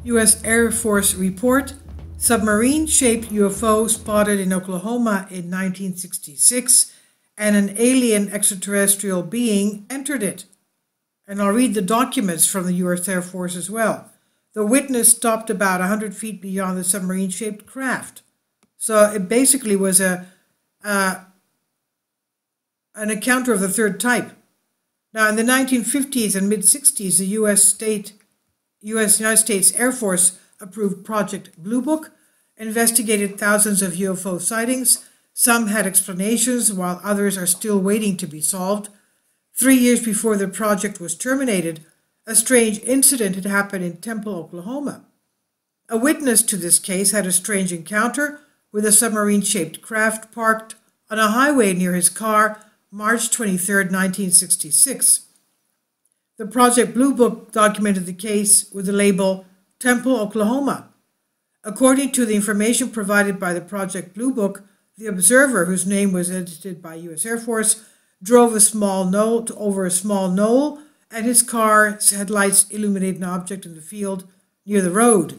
U.S. Air Force report, submarine-shaped UFO spotted in Oklahoma in 1966, and an alien extraterrestrial being entered it. And I'll read the documents from the U.S. Air Force as well. The witness stopped about 100 feet beyond the submarine-shaped craft. So it basically was an encounter of the third type. Now, in the 1950s and mid-60s, the United States Air Force approved Project Blue Book, investigated thousands of UFO sightings. Some had explanations, while others are still waiting to be solved. 3 years before the project was terminated, a strange incident had happened in Temple, Oklahoma. A witness to this case had a strange encounter with a submarine-shaped craft parked on a highway near his car, March 23, 1966. The Project Blue Book documented the case with the label Temple, Oklahoma. According to the information provided by the Project Blue Book, the observer, whose name was edited by U.S. Air Force, drove over a small knoll, and his car's headlights illuminated an object in the field near the road.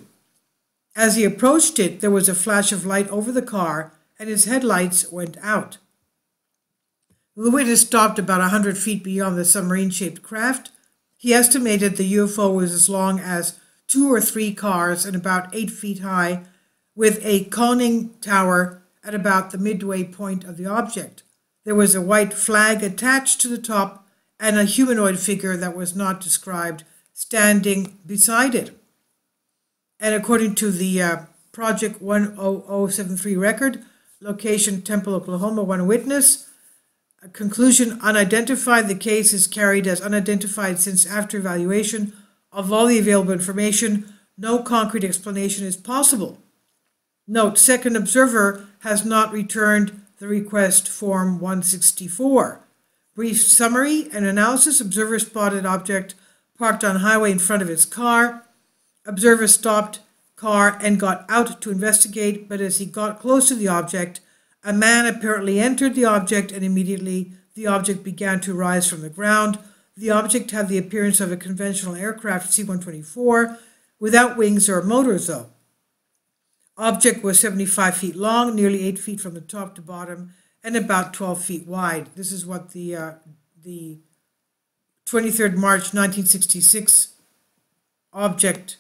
As he approached it, there was a flash of light over the car, and his headlights went out. The witness stopped about 100 feet beyond the submarine-shaped craft. He estimated the UFO was as long as 2 or 3 cars and about 8 feet high, with a conning tower at about the midway point of the object. There was a white flag attached to the top and a humanoid figure that was not described standing beside it. And according to the Project 10073 record, location Temple, Oklahoma, one witness. A conclusion unidentified. The case is carried as unidentified since after evaluation of all the available information, no concrete explanation is possible. Note, second observer has not returned the request form 164. Brief summary and analysis. Observer spotted object parked on highway in front of his car. Observer stopped car and got out to investigate, but as he got close to the object, a man apparently entered the object, and immediately the object began to rise from the ground. The object had the appearance of a conventional aircraft C-124 without wings or motors, though. Object was 75 feet long, nearly 8 feet from the top to bottom, and about 12 feet wide. This is what the 23rd March 1966 object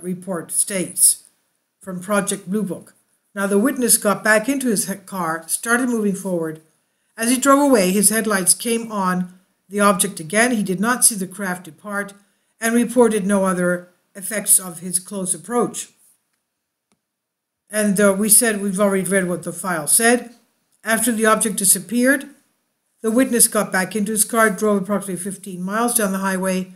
report states from Project Blue Book. Now, the witness got back into his car, started moving forward. As he drove away, his headlights came on the object again. He did not see the craft depart and reported no other effects of his close approach. And we've already read what the file said. After the object disappeared, the witness got back into his car, drove approximately 15 miles down the highway.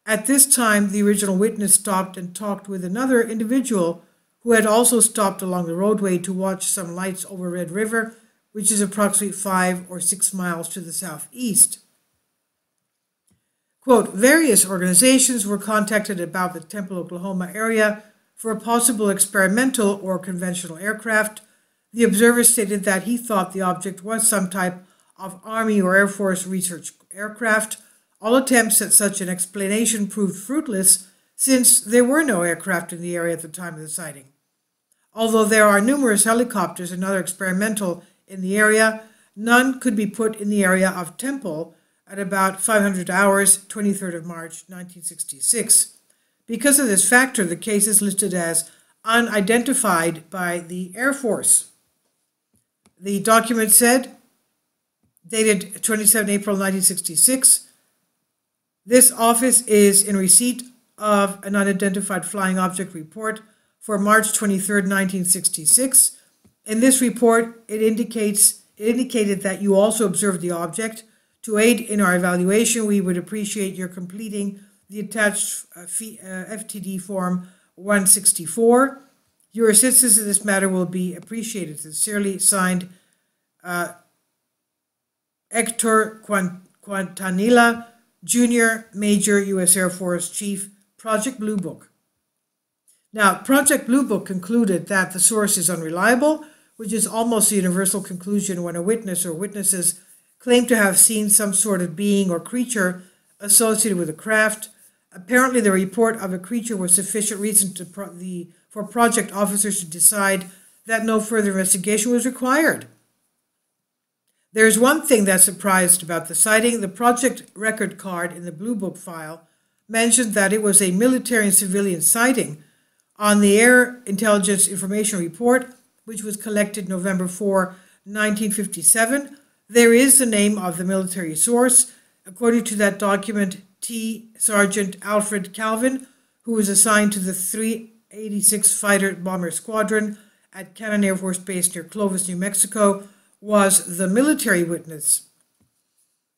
At this time, the original witness stopped and talked with another individual who had also stopped along the roadway to watch some lights over Red River, which is approximately 5 or 6 miles to the southeast. Quote, various organizations were contacted about the Temple, Oklahoma area for a possible experimental or conventional aircraft. The observer stated that he thought the object was some type of Army or Air Force research aircraft. All attempts at such an explanation proved fruitless since there were no aircraft in the area at the time of the sighting. Although there are numerous helicopters and other experimental in the area, none could be put in the area of Temple at about 500 hours, 23rd of March, 1966. Because of this factor, the case is listed as unidentified by the Air Force. The document said, dated 27 April 1966, this office is in receipt of an unidentified flying object report for March 23, 1966. In this report, it indicated that you also observed the object. To aid in our evaluation, we would appreciate your completing the attached FTD form 164. Your assistance in this matter will be appreciated. Sincerely signed, Hector Quintanilla, Junior Major, U.S. Air Force Chief, Project Blue Book. Now, Project Blue Book concluded that the source is unreliable, which is almost a universal conclusion when a witness or witnesses claim to have seen some sort of being or creature associated with a craft. Apparently, the report of a creature was sufficient reason for project officers to decide that no further investigation was required. There's one thing that surprised about the sighting. The project record card in the Blue Book file mentioned that it was a military and civilian sighting. On the Air Intelligence Information Report, which was collected November 4, 1957, there is the name of the military source. According to that document, T. Sergeant Alfred Calvin, who was assigned to the 386 Fighter Bomber Squadron at Cannon Air Force Base near Clovis, New Mexico, was the military witness.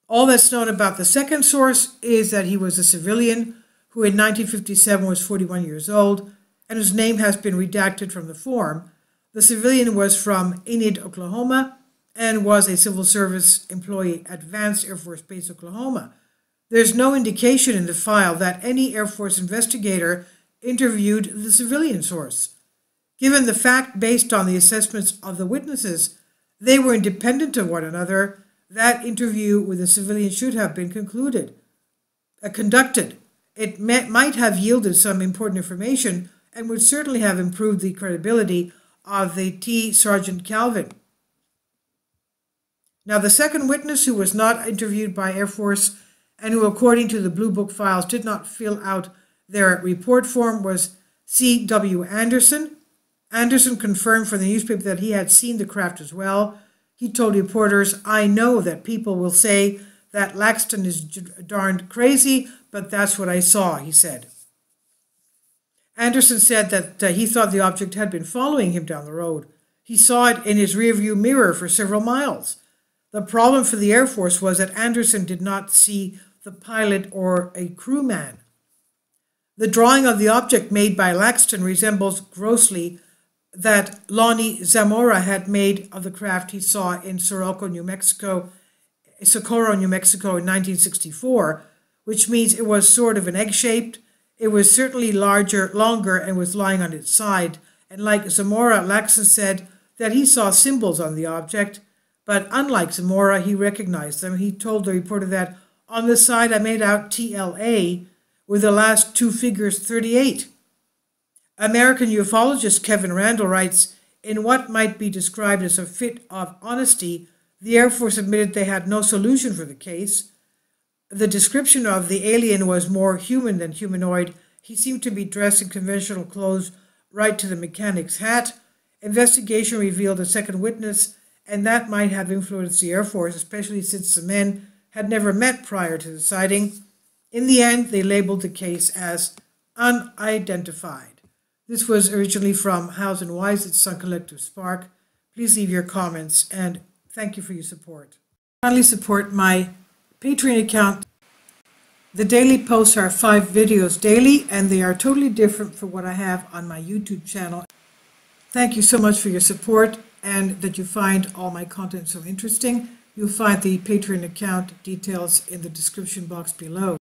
All that's known about the second source is that he was a civilian who in 1957 was 41 years old and whose name has been redacted from the form. The civilian was from Enid, Oklahoma, and was a civil service employee at Vance Air Force Base, Oklahoma. There's no indication in the file that any Air Force investigator interviewed the civilian source. Given the fact, based on the assessments of the witnesses, they were independent of one another, that interview with the civilian should have been conducted. It might have yielded some important information and would certainly have improved the credibility of the T. Sergeant Calvin. Now, the second witness, who was not interviewed by Air Force and who, according to the Blue Book files, did not fill out their report form, was C.W. Anderson. Anderson confirmed for the newspaper that he had seen the craft as well. He told reporters, "I know that people will say that Laxton is darned crazy, but that's what I saw," he said. Anderson said that he thought the object had been following him down the road. He saw it in his rearview mirror for several miles. The problem for the Air Force was that Anderson did not see the pilot or a crewman. The drawing of the object made by Laxton resembles grossly that Lonnie Zamora had made of the craft he saw in Socorro, New Mexico in 1964, which means it was sort of an egg-shaped. It was certainly longer, and was lying on its side. And like Zamora, Laxton said that he saw symbols on the object, but unlike Zamora, he recognized them. He told the reporter that, "On the side I made out TLA with the last two figures 38. American ufologist Kevin Randall writes, "In what might be described as a fit of honesty, the Air Force admitted they had no solution for the case. The description of the alien was more human than humanoid. He seemed to be dressed in conventional clothes right to the mechanic's hat. Investigation revealed a second witness, and that might have influenced the Air Force, especially since the men had never met prior to the sighting. In the end, they labeled the case as unidentified." This was originally from House and Wise at Sun Collective Spark. Please leave your comments, and thank you for your support. Kindly support my Patreon account. The daily posts are 5 videos daily, and they are totally different from what I have on my YouTube channel. Thank you so much for your support, and that you find all my content so interesting. You'll find the Patreon account details in the description box below.